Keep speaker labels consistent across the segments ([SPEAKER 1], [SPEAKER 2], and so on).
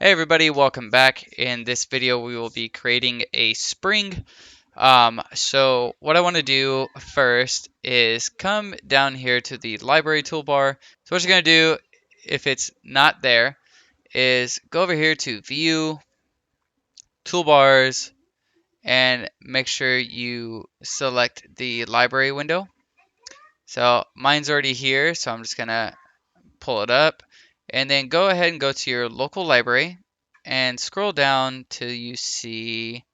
[SPEAKER 1] Hey everybody, welcome back. In this video, we will be creating a spring. So what I want to do first is come down here to the library toolbar. So what you're going to do, if it's not there, is go over here to View, Toolbars, and make sure you select the library window. So mine's already here, so I'm just going to pull it up. And then go ahead and go to your local library and scroll down till you see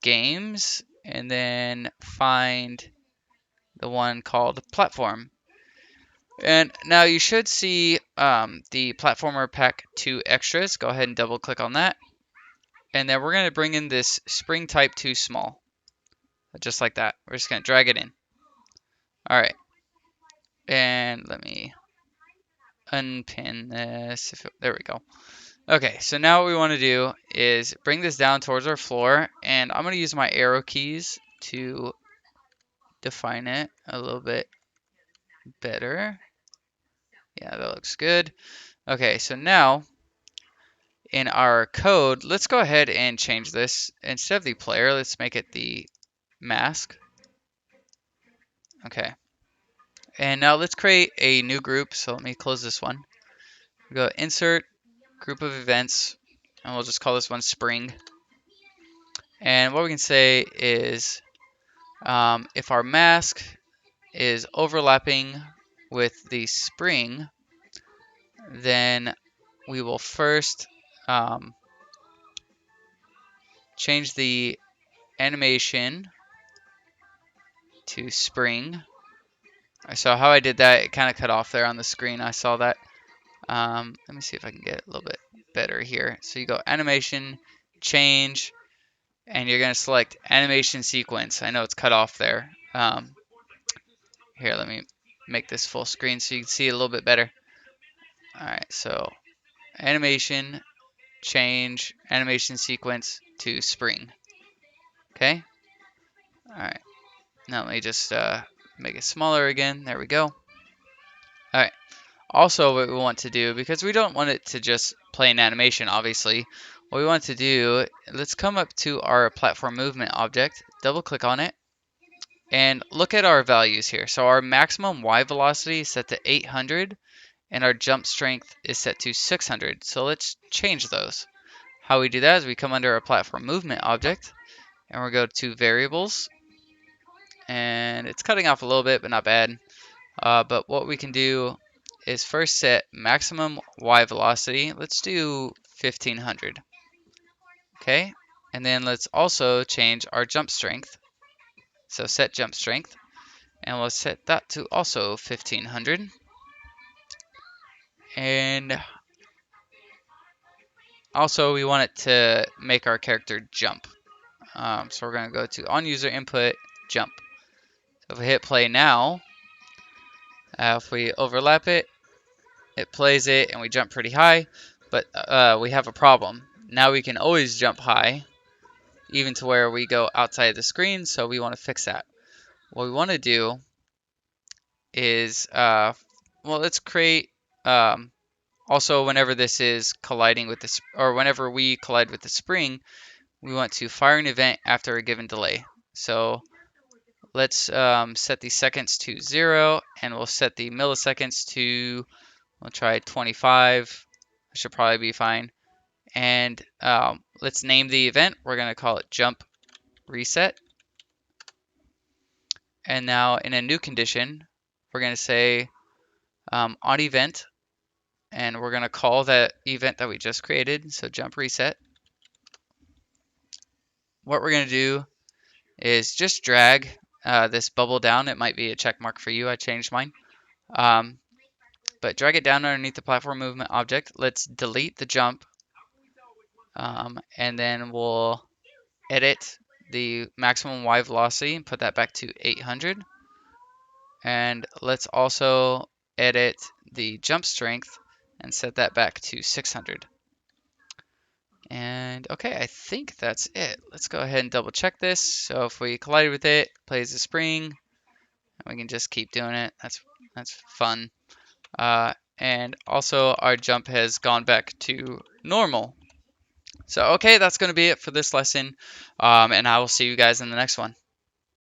[SPEAKER 1] games, and then find the one called platform. And now you should see the platformer pack 2 extras. Go ahead and double click on that. And then we're going to bring in this spring type 2 small, just like that. We're just going to drag it in. All right. And let me unpin this. There we go. Okay, so now what we want to do is bring this down towards our floor, and I'm going to use my arrow keys to define it a little bit better. Yeah, that looks good. Okay, so now in our code, let's go ahead and change this. Instead of the player, let's make it the mask. Okay, and now let's create a new group. So let me close this one. We go insert, group of events, and we'll just call this one spring. And what we can say is if our mask is overlapping with the spring, then we will first change the animation to spring. So how I did that, it kind of cut off there on the screen. I saw that. Let me see if I can get it a little bit better here. So you go animation, change, and you're going to select animation sequence. I know it's cut off there. Here, let me make this full screen so you can see it a little bit better. All right, so animation, change, animation sequence to spring. Okay. All right. Now let me just make it smaller again. There we go. All right. Also, what we want to do, because we don't want it to just play an animation, obviously, what we want to do, let's come up to our platform movement object, double click on it, and look at our values here. So our maximum Y velocity is set to 800, and our jump strength is set to 600. So let's change those. How we do that is we come under our platform movement object, and we'll go to variables, and it's cutting off a little bit, but not bad. But what we can do is first set maximum Y velocity. Let's do 1500. Okay, and then let's also change our jump strength. So set jump strength, and we'll set that to also 1500. And also we want it to make our character jump. So we're going to go to on user input jump. So if we hit play now, if we overlap it, it plays it and we jump pretty high, but we have a problem. Now we can always jump high, even to where we go outside the screen, so we want to fix that. What we want to do is, well, let's create, also whenever this is colliding with this, or whenever we collide with the spring, we want to fire an event after a given delay. So let's set the seconds to 0, and we'll set the milliseconds to, we'll try 25. That should probably be fine. And let's name the event. We're going to call it jump reset. And now in a new condition, we're going to say on event, and we're going to call that event that we just created, so jump reset. What we're going to do is just drag this bubble down. It might be a check mark for you. I changed mine. But drag it down underneath the platform movement object. Let's delete the jump, and then we'll edit the maximum Y velocity and put that back to 800. And let's also edit the jump strength and set that back to 600. And okay, I think that's it. Let's go ahead and double check this. So if we collide with it, plays the spring, we can just keep doing it. That's fun. and also our jump has gone back to normal. So, okay, that's going to be it for this lesson, and I will see you guys in the next one.